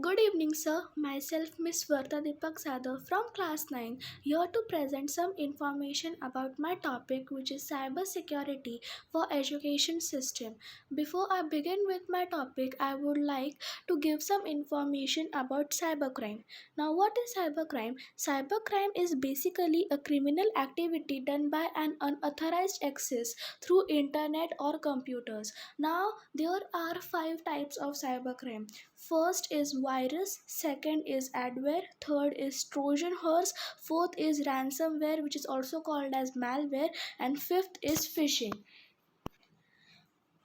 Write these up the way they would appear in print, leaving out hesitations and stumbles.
Good evening, sir. Myself, Miss Swarda Jadhav from Class 9, here to present some information about my topic, which is cyber security for education system. Before I begin with my topic, I would like to give some information about cybercrime. Now, what is cybercrime? Cybercrime is basically a criminal activity done by an unauthorized access through internet or computers. Now, there are five types of cybercrime. First is virus, second is adware, third is Trojan horse, fourth is ransomware, which is also called as malware, and fifth is phishing.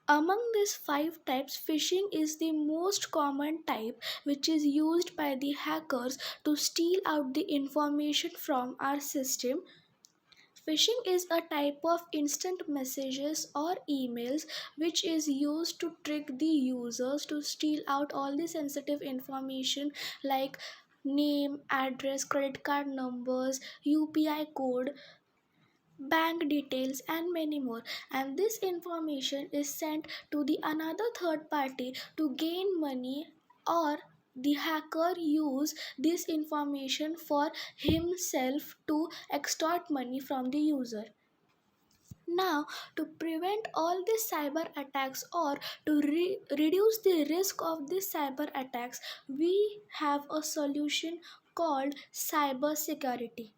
Among these five types, phishing is the most common type, which is used by the hackers to steal out the information from our system. Phishing is a type of instant messages or emails which is used to trick the users to steal out all the sensitive information like name, address, credit card numbers, UPI code, bank details and many more, and this information is sent to the another third party to gain money, or the hacker use this information for himself to extort money from the user. Now, to prevent all these cyber attacks or to reduce the risk of these cyber attacks, we have a solution called cyber security.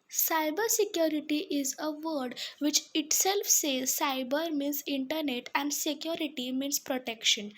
Cybersecurity is a word which itself says cyber means internet and security means protection.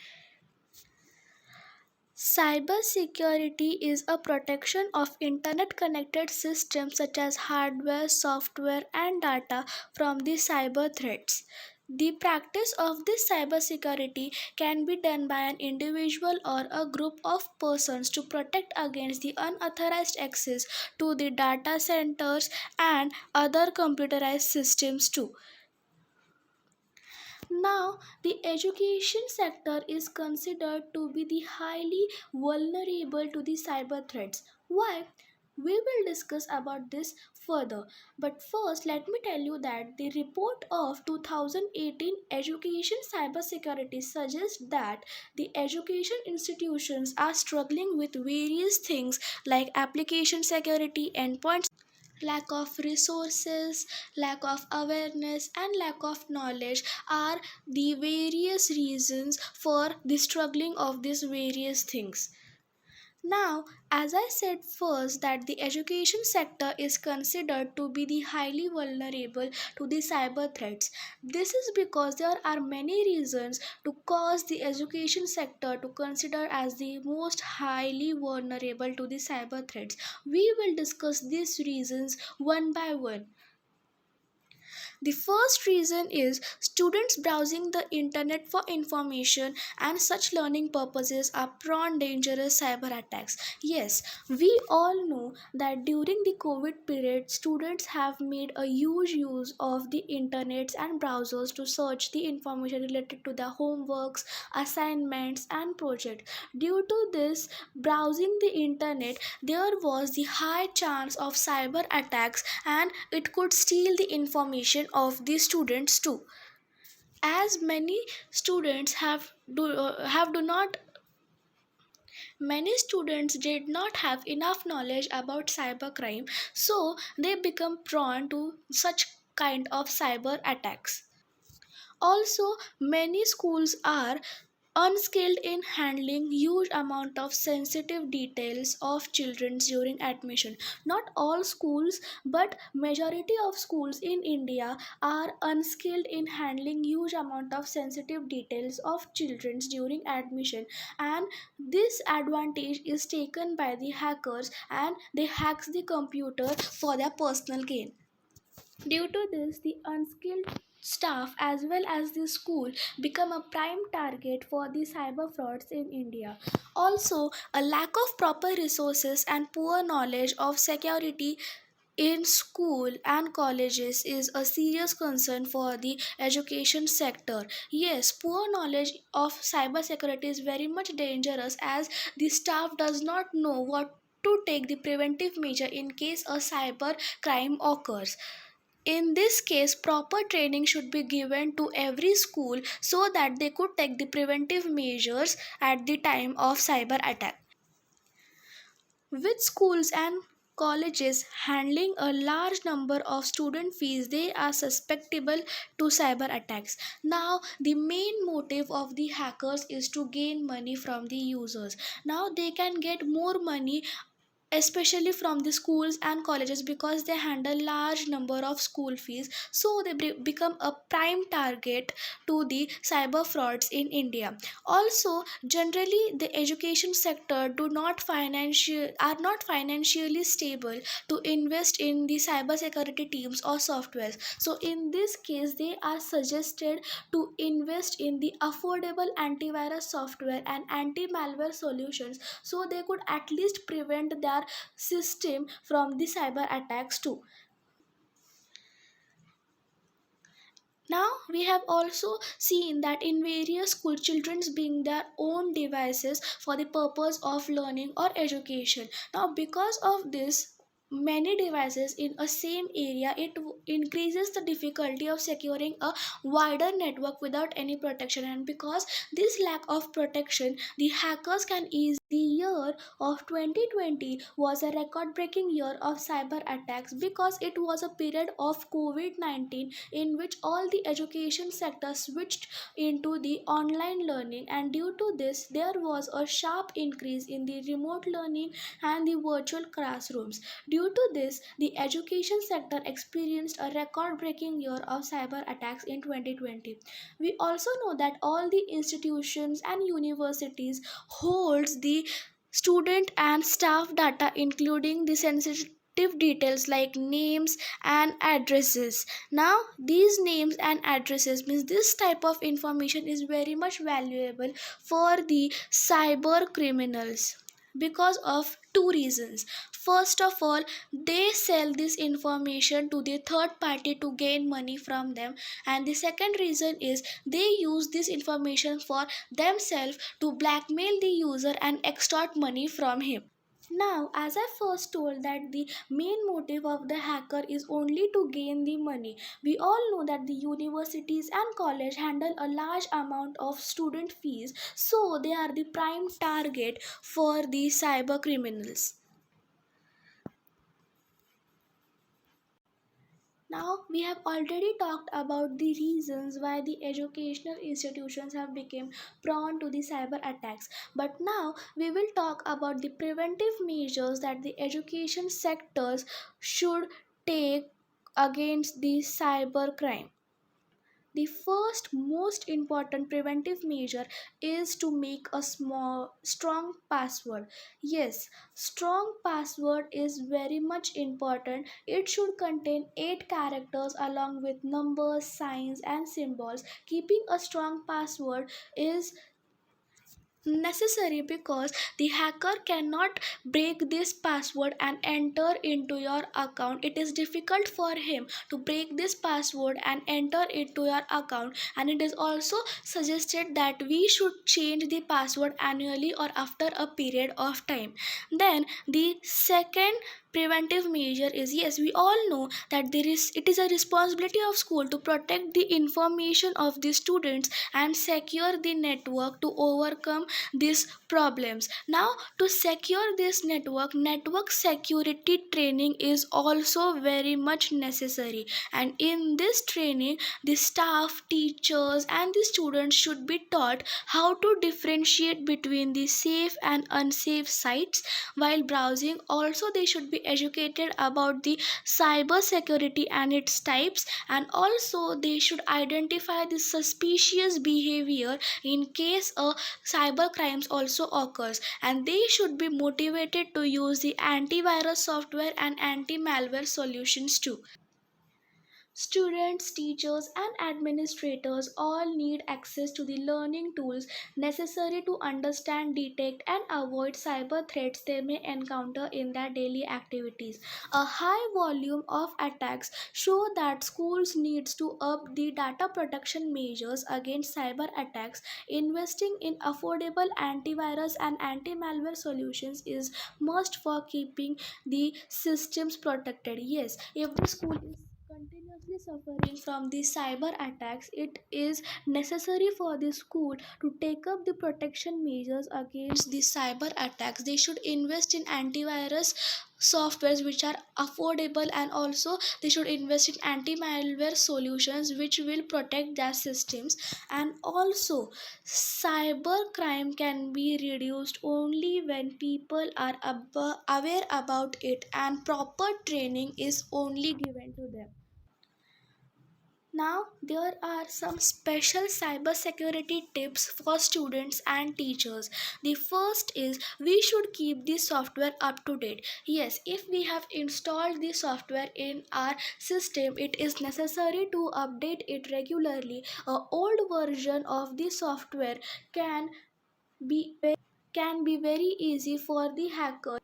Cybersecurity is a protection of internet connected systems such as hardware, software, and data from the cyber threats. The practice of this cybersecurity can be done by an individual or a group of persons to protect against the unauthorized access to the data centers and other computerized systems too. Now, the education sector is considered to be the highly vulnerable to the cyber threats. Why? We will discuss about this further. But first, let me tell you that the report of 2018 Education Cybersecurity suggests that the education institutions are struggling with various things like application security, endpoint, lack of resources, lack of awareness, and lack of knowledge are the various reasons for the struggling of these various things. Now, as I said first, that the education sector is considered to be the highly vulnerable to the cyber threats. This is because there are many reasons to cause the education sector to consider as the most highly vulnerable to the cyber threats. We will discuss these reasons one by one. The first reason is students browsing the internet for information and such learning purposes are prone dangerous cyber attacks. Yes, we all know that during the COVID period, students have made a huge use of the internets and browsers to search the information related to their homeworks, assignments, and projects. Due to this browsing the internet, there was the high chance of cyber attacks and it could steal the information of the students too. As many students have do not many students did not have enough knowledge about cybercrime, so they become prone to such kind of cyber attacks. Also, many schools are unskilled in handling huge amount of sensitive details of children during admission. Not all schools, but majority of schools in India are unskilled in handling huge amount of sensitive details of children during admission, and this advantage is taken by the hackers and they hacks the computer for their personal gain. Due to this, the unskilled staff as well as the school become a prime target for the cyber frauds in India. Also, a lack of proper resources and poor knowledge of security in school and colleges is a serious concern for the education sector. Yes, poor knowledge of cyber security is very much dangerous as the staff does not know what to take the preventive measure in case a cyber crime occurs. In this case, proper training should be given to every school so that they could take the preventive measures at the time of cyber attack. With schools and colleges handling a large number of student fees, they are susceptible to cyber attacks. Now the main motive of the hackers is to gain money from the users. Now they can get more money, especially from the schools and colleges, because they handle large number of school fees, so they become a prime target to the cyber frauds in India. Also, generally the education sector are not financially stable to invest in the cyber security teams or softwares. So in this case, they are suggested to invest in the affordable antivirus software and anti malware solutions, so they could at least prevent their system from the cyber attacks too. Now we have also seen that in various school, children's bring their own devices for the purpose of learning or education. Now because of this many devices in a same area, it increases the difficulty of securing a wider network without any protection. And because this lack of protection, the hackers can easily. The year of 2020 was a record breaking year of cyber attacks because it was a period of COVID 19 in which all the education sector switched into the online learning, and due to this there was a sharp increase in the remote learning and the virtual classrooms. Due to this, the education sector experienced a record breaking year of cyber attacks in 2020. We also know that all the institutions and universities holds the student and staff data, including the sensitive details like names and addresses. Now these names and addresses means this type of information is very much valuable for the cyber criminals because of two reasons. First of all, they sell this information to the third party to gain money from them, and the second reason is they use this information for themselves to blackmail the user and extort money from him. Now, as I first told that the main motive of the hacker is only to gain the money, we all know that the universities and college handle a large amount of student fees, so they are the prime target for the cyber criminals. Now we have already talked about the reasons why the educational institutions have become prone to the cyber attacks. But now we will talk about the preventive measures that the education sectors should take against the cyber crime. The first most important preventive measure is to make a strong password. Yes, strong password is very much important. It should contain 8 characters along with numbers, signs and symbols. Keeping a strong password is necessary because the hacker cannot break this password and enter into your account. It is difficult for him to break this password and enter into your account, and it is also suggested that we should change the password annually or after a period of time. Then the second preventive measure is, yes, we all know that it is a responsibility of school to protect the information of the students and secure the network to overcome these problems. Now to secure this network security training is also very much necessary, and in this training the staff, teachers and the students should be taught how to differentiate between the safe and unsafe sites while browsing. Also they should be educated about the cyber security and its types, and also they should identify the suspicious behavior in case a cyber crimes also occurs, and they should be motivated to use the antivirus software and anti malware solutions too. Students, teachers, and administrators all need access to the learning tools necessary to understand, detect, and avoid cyber threats they may encounter in their daily activities. A high volume of attacks show that schools needs to up the data protection measures against cyber attacks. Investing in affordable antivirus and anti-malware solutions is must for keeping the systems protected. Yes, if the school is continuously seriously suffering from the cyber attacks, it is necessary for the school to take up the protection measures against the cyber attacks. They should invest in antivirus softwares which are affordable, and also they should invest in anti-malware solutions which will protect their systems. And also, cyber crime can be reduced only when people are aware about it and proper training is only given to them. Now, there are some special cybersecurity tips for students and teachers. The first is we should keep the software up to date. Yes, if we have installed the software in our system, it is necessary to update it regularly. A old version of the software can be very easy for the hacker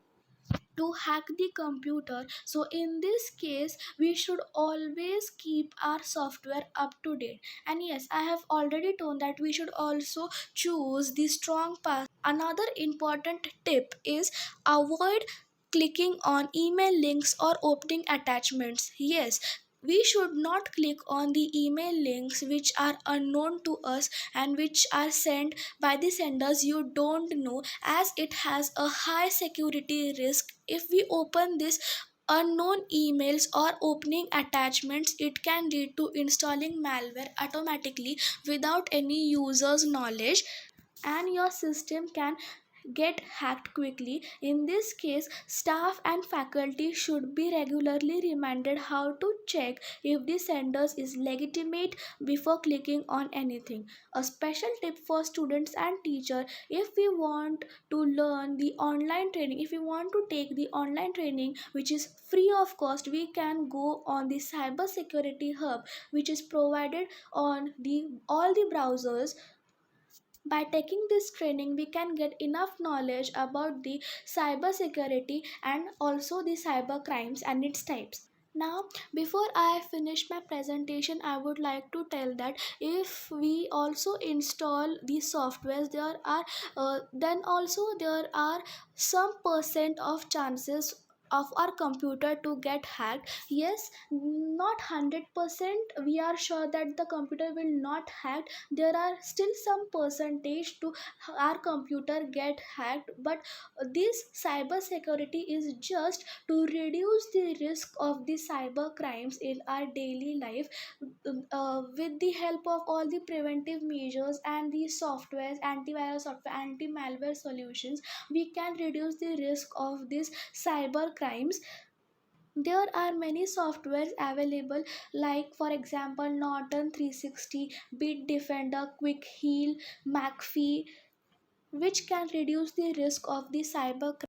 to hack the computer. So in this case, we should always keep our software up to date. And yes, I have already told that we should also choose the strong pass. Another important tip is avoid clicking on email links or opening attachments. Yes, we should not click on the email links which are unknown to us and which are sent by the senders you don't know, as it has a high security risk. If we open this unknown emails or opening attachments, it can lead to installing malware automatically without any user's knowledge, and your system can get hacked quickly. In this case, staff and faculty should be regularly reminded how to check if the senders is legitimate before clicking on anything. A special tip for students and teacher: if we want to learn the online training, if we want to take the online training which is free of cost, we can go on the cyber security hub which is provided on the all the browsers. By taking this training, we can get enough knowledge about the cyber security and also the cyber crimes and its types. Now, before I finish my presentation, I would like to tell that if we also install these softwares, then also there are some percent of chances of our computer to get hacked. Yes, not 100% we are sure that the computer will not hacked. There are still some percentage to our computer get hacked, but this cyber security is just to reduce the risk of the cyber crimes in our daily life. With the help of all the preventive measures and the softwares, antivirus software, anti-malware solutions, we can reduce the risk of these cyber crimes. There are many softwares available, like for example Norton 360, Bitdefender, Quick Heal, McAfee, which can reduce the risk of the cyber